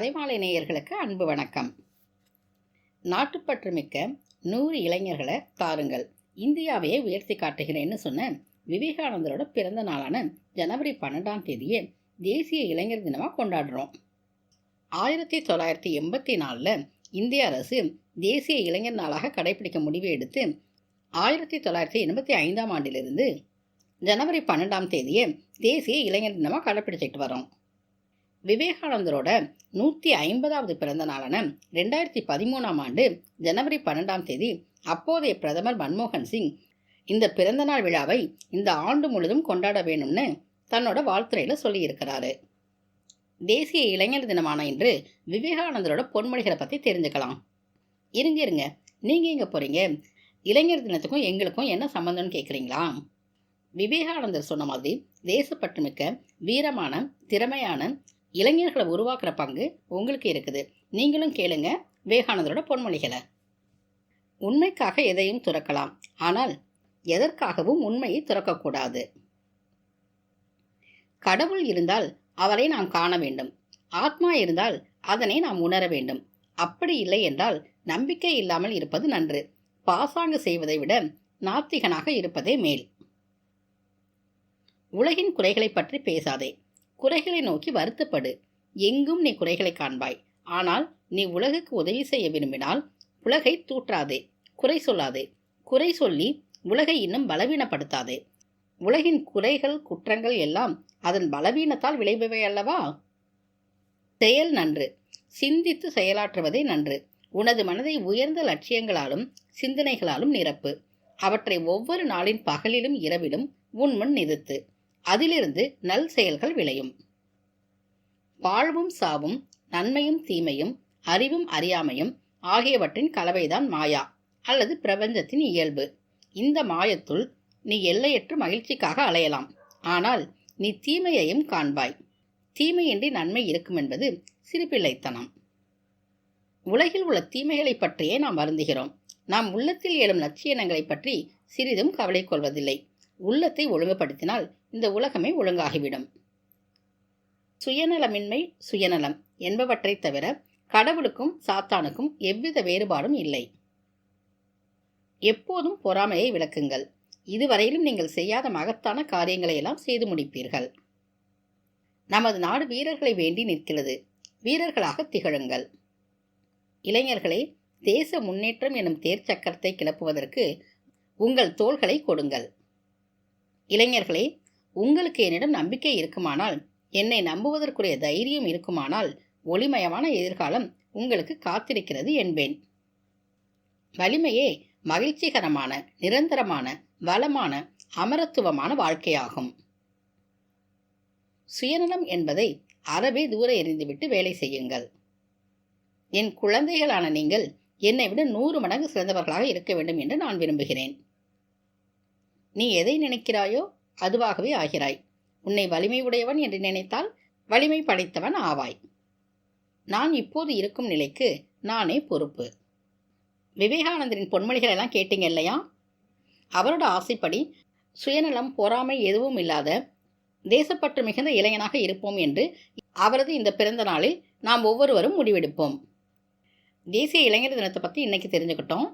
கதைமாலை நேயர்களுக்கு அன்பு வணக்கம். நாட்டுப்பற்று மிக்க 100 இளைஞர்களை தாருங்கள், இந்தியாவையே உயர்த்தி காட்டுகிறேன்னு சொன்ன விவேகானந்தரோட பிறந்த நாளான ஜனவரி 12ஆம் தேதியே தேசிய இளைஞர் தினமாக கொண்டாடுறோம். 1984 இந்திய அரசு தேசிய இளைஞர் நாளாக கடைபிடிக்க முடிவு எடுத்து 1985ஆம் ஆண்டிலிருந்து ஜனவரி 12ஆம் தேதியே தேசிய இளைஞர் தினமாக கடைபிடிச்சிட்டு வரோம். விவேகானந்தரோட 150வது பிறந்த நாளான 2013ஆம் ஆண்டு ஜனவரி 12ஆம் தேதி அப்போதைய பிரதமர் மன்மோகன் சிங் இந்த பிறந்தநாள் விழாவை இந்த ஆண்டு முழுதும் கொண்டாட வேணும்னு தன்னோட வாழ்த்துறையில் சொல்லியிருக்கிறாரு. தேசிய இளைஞர் தினமான இன்று விவேகானந்தரோட பொன்மொழிகளை பற்றி தெரிஞ்சுக்கலாம். இருங்க, நீங்கள் எங்கே போகிறீங்க? இளைஞர் தினத்துக்கும் எங்களுக்கும் என்ன சம்மந்தம்னு கேட்குறீங்களா? விவேகானந்தர் சொன்ன மாதிரி தேசப்பற்று மிக்க வீரமான திறமையான இளைஞர்களை உருவாக்குற பங்கு உங்களுக்கு இருக்குது. நீங்களும் கேளுங்க விவேகானந்தரோட பொன்மொழிகளை. உண்மைக்காக எதையும் துறக்கலாம், ஆனால் எதற்காகவும் உண்மையை துறக்கக்கூடாது. கடவுள் இருந்தால் அவரை நாம் காண வேண்டும். ஆத்மா இருந்தால் அதனை நாம் உணர வேண்டும். அப்படி இல்லை என்றால் நம்பிக்கை இல்லாமல் இருப்பது நன்று. பாசாங்கு செய்வதை விட நாத்திகனாக இருப்பதே மேல். உலகின் குறைகளை பற்றி பேசாதே, குறைகளை நோக்கி வருத்தப்படு. எங்கும் நீ குறைகளை காண்பாய். ஆனால் நீ உலகுக்கு உதவி செய்ய விரும்பினால் உலகை தூற்றாதே, குறை சொல்லாதே. குறை சொல்லி உலகை இன்னும் பலவீனப்படுத்தாதே. உலகின் குறைகள் குற்றங்கள் எல்லாம் அதன் பலவீனத்தால் விளைபவை அல்லவா? செயல் நன்று, சிந்தித்து செயலாற்றுவதே நன்று. உனது மனதை உயர்ந்த லட்சியங்களாலும் சிந்தனைகளாலும் நிரப்பு. அவற்றை ஒவ்வொரு நாளின் பகலிலும் இரவிலும் உன் முன் நிறுத்து. அதிலிருந்து நல் செயல்கள் விளையும். வாழ்வும் சாவும், நன்மையும் தீமையும், அறிவும் அறியாமையும் ஆகியவற்றின் கலவைதான் மாயா அல்லது பிரபஞ்சத்தின் இயல்பு. இந்த மாயத்துள் நீ எல்லையற்ற மகிழ்ச்சிக்காக அலையலாம், ஆனால் நீ தீமையையும் காண்பாய். தீமையின்றி நன்மை இருக்கும் என்பது சிறுபிள்ளைத்தனம். உலகில் உள்ள தீமைகளை பற்றியே நாம் வருந்துகிறோம். நாம் உள்ளத்தில் எழும் லட்சியங்களை பற்றி சிறிதும் கவலை கொள்வதில்லை. உள்ளத்தை ஒழுங்குபடுத்தினால் இந்த உலகமே ஒழுங்காகிவிடும். சுயநலமின்மை, சுயநலம் என்பவற்றை தவிர கடவுளுக்கும் சாத்தானுக்கும் எவ்வித வேறுபாடும் இல்லை. எப்போதும் பொறாமையை விளக்குங்கள். இதுவரையிலும் நீங்கள் செய்யாத மகத்தான காரியங்களை எல்லாம் செய்து முடிப்பீர்கள். நமது நாடு வீரர்களை வேண்டி நிற்கிறது. வீரர்களாக திகழுங்கள். இளைஞர்களே, தேச முன்னேற்றம் எனும் தேர்ச்சக்கரத்தை கிளப்புவதற்கு உங்கள் தோள்களை கொடுங்கள். இளைஞர்களே, உங்களுக்கு என்னிடம் நம்பிக்கை இருக்குமானால், என்னை நம்புவதற்குரிய தைரியம் இருக்குமானால், ஒளிமயமான எதிர்காலம் உங்களுக்கு காத்திருக்கிறது என்பேன். வலிமையே மகிழ்ச்சிகரமான, நிரந்தரமான, வளமான, அமரத்துவமான வாழ்க்கையாகும். சுயநலம் என்பதை அறவே தூர எறிந்துவிட்டு வேலை செய்யுங்கள். என் குழந்தைகளான நீங்கள் என்னை விட 100 மடங்கு சிறந்தவர்களாக இருக்க வேண்டும் என்று நான் விரும்புகிறேன். நீ எதை நினைக்கிறாயோ அதுவாகவே ஆகிறாய். உன்னை வலிமை உடையவன் என்று நினைத்தால் வலிமை படைத்தவன் ஆவாய். நான் இப்போது இருக்கும் நிலைக்கு நானே பொறுப்பு. விவேகானந்தரின் பொன்மொழிகள் எல்லாம் கேட்டீங்க இல்லையா? அவரோட ஆசைப்படி சுயநலம் பொறாமை எதுவும் இல்லாத தேசப்பற்று மிகுந்த இளைஞனாக இருப்போம் என்று அவரது இந்த பிறந்த நாளில் நாம் ஒவ்வொருவரும் முடிவெடுப்போம். தேசிய இளைஞர் தினத்தை பற்றி இன்னைக்கு தெரிஞ்சுக்கிட்டோம்.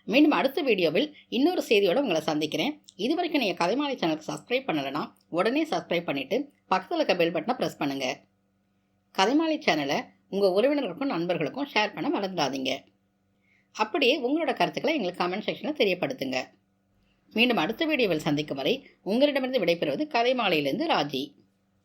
மீண்டும் அடுத்த வீடியோவில் இன்னொரு செய்தியோடு உங்களை சந்திக்கிறேன். இதுவரைக்கும் நீங்கள் கதைமாலை சேனலுக்கு சப்ஸ்கிரைப் பண்ணலைன்னா உடனே சப்ஸ்கிரைப் பண்ணிவிட்டு பக்கத்தில் இருக்க பெல் பட்டனை ப்ரெஸ் பண்ணுங்கள். கதைமாலை சேனலை உங்கள் உறவினர்களுக்கும் நண்பர்களுக்கும் ஷேர் பண்ண மறந்துடாதீங்க. அப்படியே உங்களோட கருத்துக்களை எங்களுக்கு கமெண்ட் செக்ஷனில் தெரியப்படுத்துங்க. மீண்டும் அடுத்த வீடியோவில் சந்திக்கும் வரை உங்களிடமிருந்து விடைபெறுவது கதைமாலையிலிருந்து ராஜி.